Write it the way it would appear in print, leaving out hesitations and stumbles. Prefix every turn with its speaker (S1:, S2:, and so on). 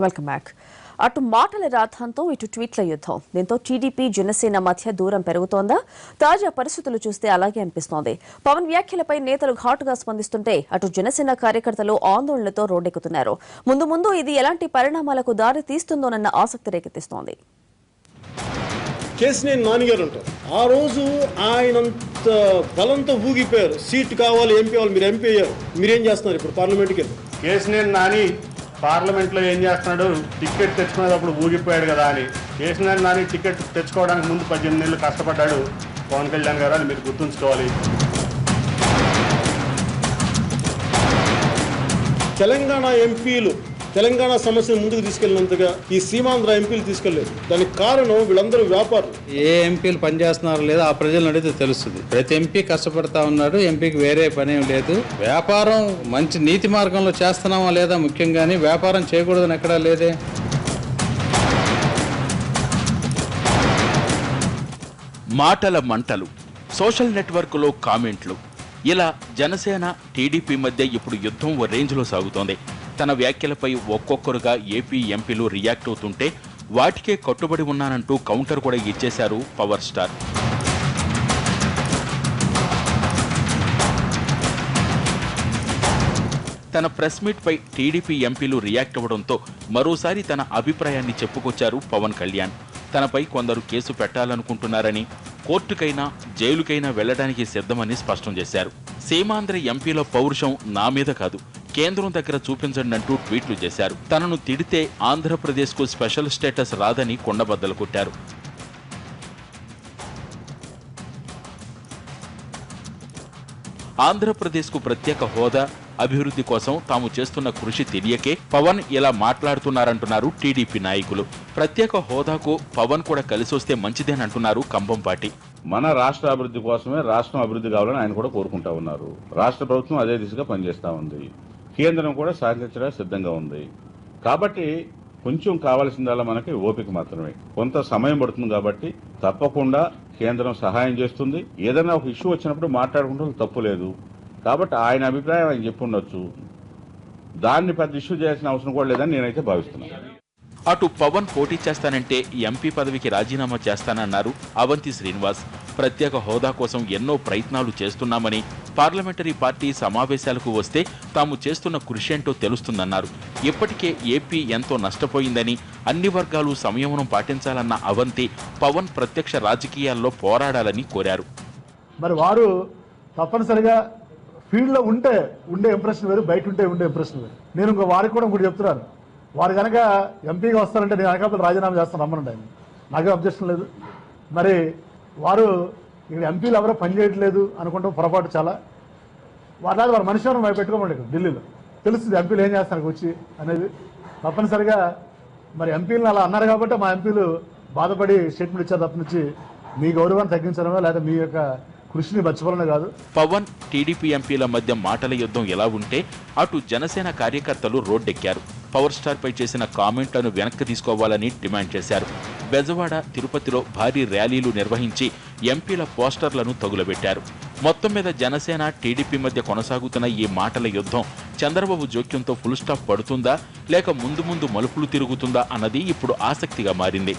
S1: Welcome back. అటు మాటల రాథంతో ఇటు ట్వీట్ల యుద్ధం. దీంతో టీడీపీ జనసేన మధ్య దూరం పెరుగుతోందా? తాజా పరిస్థితులు చూస్తే అలాగే అనిపిస్తోంది. పవన్ వ్యాఖ్యలపై నేతలు ఘాటుగా స్పందిస్తుంటే అటు జనసేన కార్యకర్తలు ఆందోళనలతో రోడ్డెక్కుతున్నారు. ముందు ముందు ఇది ఎలాంటి పరిణామాలకు దారి తీస్తుందోనన్న ఆసక్తి రేకెత్తిస్తోంది.
S2: కేసినేని నాని గారు అంటారు, ఆ రోజు ఆయనంత బలంతో ఊగిపోయారు. సీట్ కావాలి, ఎంపీ కావాలి, మీరు ఎంపీ అయ్యారు, మీరేం చేస్తున్నారు ఇప్పుడు పార్లమెంట్కి వెళ్ళి?
S3: కేసినేని నాని పార్లమెంట్లో ఏం చేస్తున్నాడు? టికెట్ తెచ్చుకునేటప్పుడు ఊగిపోయాడు కదా అని. కేసినేని నాని టికెట్ తెచ్చుకోవడానికి ముందు 18 నెలలు కష్టపడ్డాడు పవన్ కళ్యాణ్ గారు అని మీరు గుర్తుంచుకోవాలి.
S2: తెలంగాణ ఎంపీలు తెలంగాణ సమస్యను ముందుకు తీసుకెళ్ళినంతగా ఈ సీమాంధ్ర ఎంపీలు తీసుకెళ్లేదు. దానికి కారణం వీళ్ళందరూ వ్యాపారులు.
S4: ఏ ఎంపీలు పనిచేస్తున్నారో లేదో ఆ ప్రజలను అడిగితే తెలుస్తుంది. ప్రతి ఎంపీ కష్టపడతా ఉన్నాడు. ఎంపీకి వేరే పనేం లేదు. వ్యాపారం మంచి నీతి మార్గంలో చేస్తున్నామా లేదా ముఖ్యంగానే, వ్యాపారం చేయకూడదని ఎక్కడా లేదే.
S5: మాటల మంటలు, సోషల్ నెట్వర్క్లో కామెంట్లు, ఇలా జనసేన టీడీపీ మధ్య ఇప్పుడు యుద్ధం ఓ రేంజ్లో సాగుతోంది. తన వ్యాఖ్యలపై ఒక్కొక్కరుగా ఏపీ ఎంపీలు రియాక్ట్ అవుతుంటే వాటికే కట్టుబడి ఉన్నానంటూ కౌంటర్ కూడా ఇచ్చేశారు పవర్ స్టార్. తన ప్రెస్ మీట్ పై టీడీపీ ఎంపీలు రియాక్ట్ అవ్వడంతో మరోసారి తన అభిప్రాయాన్ని చెప్పుకొచ్చారు పవన్ కళ్యాణ్. తనపై కొందరు కేసు పెట్టాలనుకుంటున్నారని, కోర్టుకైనా జైలుకైనా వెళ్లడానికి సిద్ధమని స్పష్టం చేశారు. సీమాంధ్ర ఎంపీల పౌరుషం నా మీద కాదు, కేంద్రం దగ్గర చూపించండి అంటూ ట్వీట్లు చేశారు. తనను తిడితే ఆంధ్రప్రదేశ్కు స్పెషల్ స్టేటస్ రాదని కొండబద్దలు కొట్టారు. ఆంధ్రప్రదేశ్కు ప్రత్యేక హోదా, అభివృద్ధి కోసం తాము చేస్తున్న కృషి తెలియకే పవన్ ఇలా మాట్లాడుతున్నారంటున్నారు టీడీపీ నాయకులు. ప్రత్యేక హోదాకు పవన్ కూడా కలిసొస్తే మంచిదేనంటున్నారు కంభంపాటి.
S6: మన రాష్ట్ర అభివృద్ధి కోసమే రాష్ట్రం అభివృద్ధి కావాలని ఆయన కూడా కోరుకుంటా ఉన్నారు. రాష్ట్ర ప్రభుత్వం అదే దిశగా పనిచేస్తా ఉంది. కేంద్రం కూడా సహకరించడానికి సిద్ధంగా ఉంది. కాబట్టి కొంచెం కావాల్సిందల్లా మనకి ఓపిక మాత్రమే. కొంత సమయం పడుతుంది కాబట్టి తప్పకుండా కేంద్రం సహాయం చేస్తుంది. ఏదైనా ఒక ఇష్యూ వచ్చినప్పుడు మాట్లాడుకుంటే తప్పు లేదు. కాబట్టి ఆయన అభిప్రాయం ఆయన చెప్పుండొచ్చు. దాన్ని పెద్ద ఇష్యూ చేయాల్సిన అవసరం కూడా లేదని నేనైతే భావిస్తున్నాను.
S5: అటు పవన్ పోటీ చేస్తానంటే ఎంపీ పదవికి రాజీనామా చేస్తానన్నారు అవంతి శ్రీనివాస్. ప్రత్యేక హోదా కోసం ఎన్నో ప్రయత్నాలు చేస్తున్నామని, పార్లమెంటరీ పార్టీ సమావేశాలకు వస్తే తాము చేస్తున్న కృషి ఏంటో తెలుస్తుందన్నారు. ఇప్పటికే ఏపీ ఎంతో నష్టపోయిందని, అన్ని వర్గాలు సంయమనం పాటించాలన్న అవంతి పవన్ ప్రత్యక్ష రాజకీయాల్లో పోరాడాలని కోరారు.
S7: మరి వారు తప్పనిసరిగా ఫీల్డ్లో ఉండే ఇంప్రెషన్ వేరు, బయట ఉండే ఇంప్రెషన్ వేరు. నేను ఇంకో వారికి కూడా ఇంకోటి చెప్తున్నాను, వారు కనుక ఎంపీగా వస్తారంటే నేను అనకాపల్లి రాజీనామా చేస్తాను, రమ్మనండి ఆయన, నాకే అబ్జెక్షన్ లేదు. మరి వారు ఇక్కడ ఎంపీలు ఎవరో పనిచేయట్లేదు అనుకుంటాం పొరపాటు చాలా. వారి మనిషి పెట్టుకోమండి ఇక్కడ ఢిల్లీలో, తెలుస్తుంది ఎంపీలు ఏం చేస్తానికి వచ్చి అనేది. తప్పనిసరిగా మరి ఎంపీలను అలా అన్నారు కాబట్టి మా ఎంపీలు బాధపడి స్టేట్మెంట్ ఇచ్చారు తప్పనిచ్చి మీ గౌరవాన్ని తగ్గించడమే లేదా మీ యొక్క కృషిని మర్చిపోవడమే కాదు.
S5: పవన్ టీడీపీ ఎంపీల మధ్య మాటల యుద్ధం ఎలా ఉంటే అటు జనసేన కార్యకర్తలు రోడ్డెక్కారు. పవర్ స్టార్ పై చేసిన కామెంట్లను వెనక్కి తీసుకోవాలని డిమాండ్ చేశారు. బెజవాడ, తిరుపతిలో భారీ ర్యాలీలు నిర్వహించి ఎంపీల పోస్టర్లను తగులబెట్టారు. మొత్తం మీద జనసేన టీడీపీ మధ్య కొనసాగుతున్న ఈ మాటల యుద్ధం చంద్రబాబు జోక్యంతో ఫుల్ స్టాప్ పడుతుందా లేక ముందు ముందు మలుపులు తిరుగుతుందా అన్నది ఇప్పుడు ఆసక్తిగా మారింది.